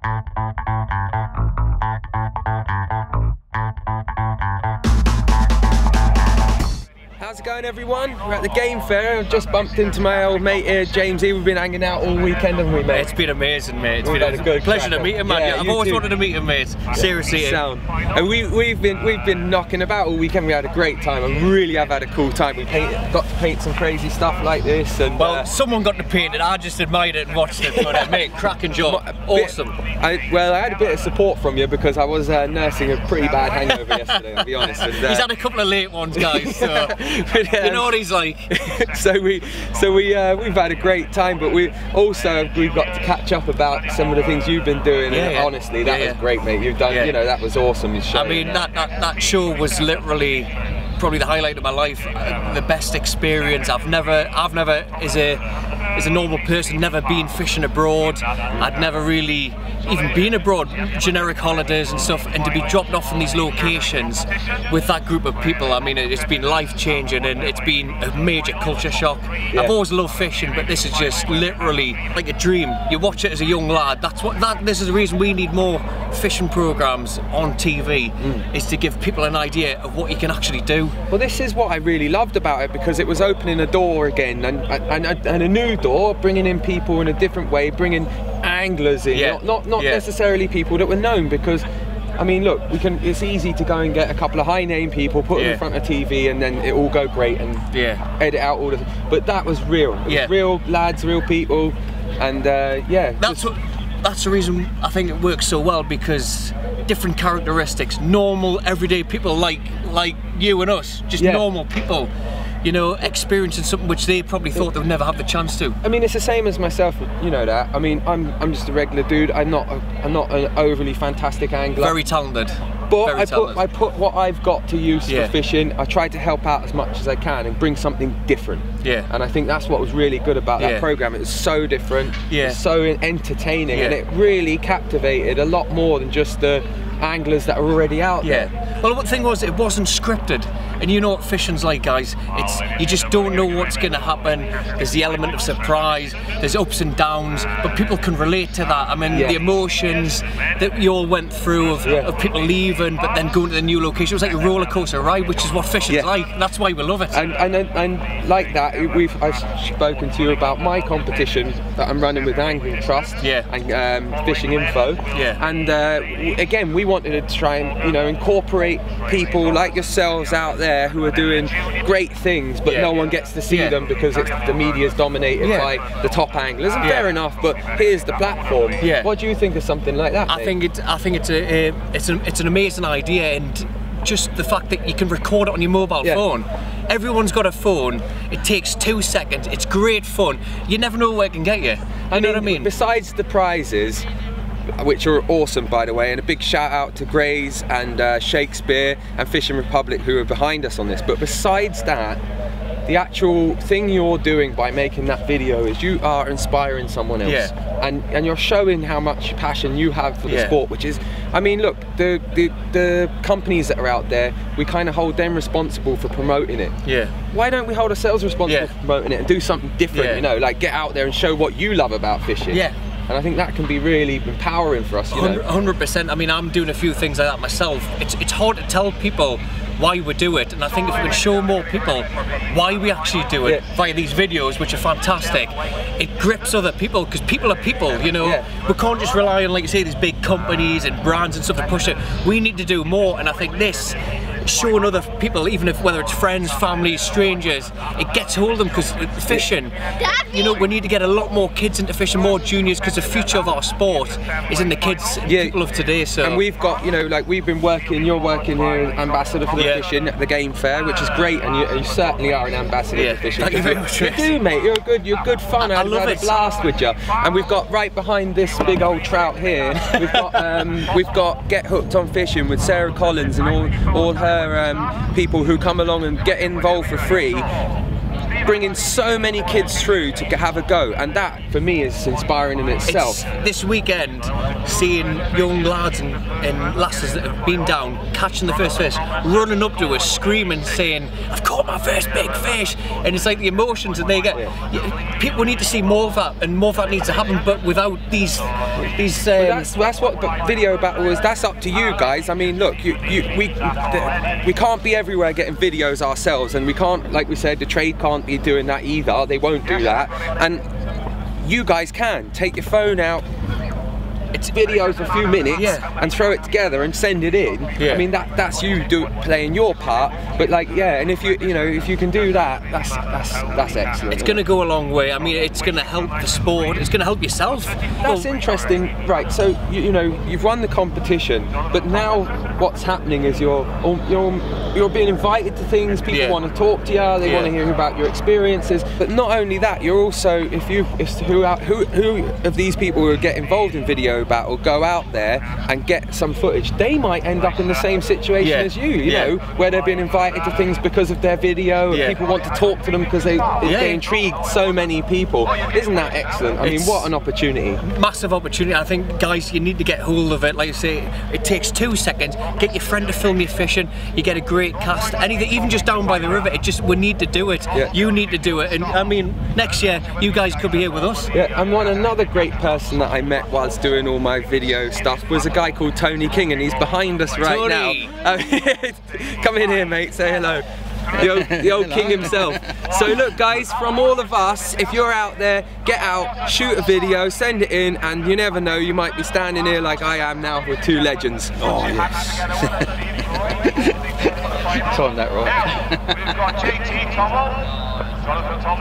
How's it going, everyone? We're at the game fair. I've just bumped into my old mate here, James. We've been hanging out all weekend, haven't we, mate? It's been amazing, mate. It's been a good pleasure to meet him, man. Yeah, I've always wanted to meet him, mate. Seriously. Sound. And we've been knocking about all weekend. We had a great time. I really have had a cool time. We got to paint some crazy stuff like this. And well, someone got to paint it. I just admired it and watched it. But mate, cracking job. Awesome. I had a bit of support from you because I was nursing a pretty bad hangover yesterday. I'll be honest. And, he's had a couple of late ones, guys. So you know what he's like. so we've had a great time, but we've got to catch up about some of the things you've been doing. And honestly, that was great, mate. You've done, you know, that was awesome. I mean, that show was literally probably the highlight of my life. The best experience. I've never as a normal person, never been fishing abroad. I'd never really even been abroad, generic holidays and stuff, and to be dropped off in these locations with that group of people, I mean, it's been life-changing and it's been a major culture shock. I've always loved fishing, but this is just literally like a dream. You watch it as a young lad. This is the reason we need more fishing programs on TV, is to give people an idea of what you can actually do. Well, this is what I really loved about it, because it was opening a door again, and a new door, bringing in people in a different way, bringing anglers in, not necessarily people that were known, because I mean, look, it's easy to go and get a couple of high-name people, put them in front of TV, and then it all go great and edit out all the. But that was real. It was real lads, real people, and that's the reason I think it works so well, because different characteristics, normal, everyday people like you and us, just normal people, you know, experiencing something which they probably thought they would never have the chance to. I mean, it's the same as myself, you know that. I mean, I'm just a regular dude. I'm not an overly fantastic angler. Very talented. But I put what I've got to use for fishing. I try to help out as much as I can and bring something different. Yeah. And I think that's what was really good about that program. It was so different. Yeah. It was so entertaining, and it really captivated a lot more than just the anglers that are already out there. Well, the thing was, it wasn't scripted, and you know what fishing's like, guys. You just don't know what's going to happen. There's the element of surprise. There's ups and downs, but people can relate to that. I mean, the emotions that you all went through of people leaving, but then going to the new location. It was like a roller coaster ride, which is what fishing's like. That's why we love it. And like that, I've spoken to you about my competition that I'm running with Angling Trust and Fishing Info. And again, we wanted to try and incorporate people like yourselves out there who are doing great things, but no one gets to see them because the media is dominated by the top anglers. And fair enough, but here's the platform. What do you think of something like that? I think it's an amazing idea, and just the fact that you can record it on your mobile phone. Everyone's got a phone. It takes 2 seconds. It's great fun. You never know where it can get you. You know what I mean? Besides the prizes, which are awesome, by the way, and a big shout out to Grays and Shakespeare and Fishing Republic who are behind us on this, but besides that, the actual thing you're doing by making that video is you are inspiring someone else, and you're showing how much passion you have for the sport, which is, I mean, look, the companies that are out there, we kind of hold them responsible for promoting it. Why don't we hold ourselves responsible for promoting it and do something different, you know, like get out there and show what you love about fishing? And I think that can be really empowering for us, you know. 100%. I mean, I'm doing a few things like that myself. It's hard to tell people why we do it, and I think if we can show more people why we actually do it via these videos, which are fantastic, it grips other people, because people are people, you know. We can't just rely on, like you say, these big companies and brands and stuff to push it. We need to do more, and I think this, showing other people, even if whether it's friends, family, strangers, it gets hold of them, because fishing, you know, we need to get a lot more kids into fishing, more juniors, because the future of our sport is in the kids, people of today. So, and we've got, you know, like you're working here, ambassador for the fishing at the game fair, which is great, and you certainly are an ambassador for fishing. Thank you very much. You do, mate. You're good fun. I love it. A blast with you. And we've got right behind this big old trout here. We've got Get Hooked on Fishing with Sarah Collins and all her people who come along and get involved for free. bringing so many kids through to have a go, and that for me is inspiring in itself. This weekend, seeing young lads and lasses that have been down, catching the first fish, running up to us, screaming, saying, "I've caught my first big fish," and it's like the emotions that they get. People need to see more of that, and more of that needs to happen, but without these. That's what video battle is. That's up to you guys. I mean, look, we can't be everywhere getting videos ourselves, and we can't, like we said, the trade can't be doing that either. They won't do that, and you guys can take your phone out. It's videos for a few minutes and throw it together and send it in. I mean that's you playing your part, but like and if you can do that, that's excellent. It's going to go a long way. I mean, it's going to help the sport. It's going to help yourself. That's interesting, right? So you've won the competition, but now what's happening is you're being invited to things. People want to talk to you. They want to hear about your experiences. But not only that, you're also who of these people who get involved in video battle go out there and get some footage, they might end up in the same situation as you know, where they're being invited to things because of their video, and people want to talk to them because they intrigued so many people. Isn't that excellent? I mean, what an opportunity. Massive opportunity. I think, guys, you need to get hold of it. Like I say, it takes 2 seconds. Get your friend to film you fishing. You get a great cast. Anything, even just down by the river. We need to do it. You need to do it. And I mean, next year you guys could be here with us. And another great person that I met whilst doing all my video stuff was a guy called Tony King, and he's behind us right now. Come in here, mate, say hello. The old king himself. So look guys, from all of us, if you're out there, get out, shoot a video, send it in, and you never know, you might be standing here like I am now with 2 legends. Oh yes. Time that right.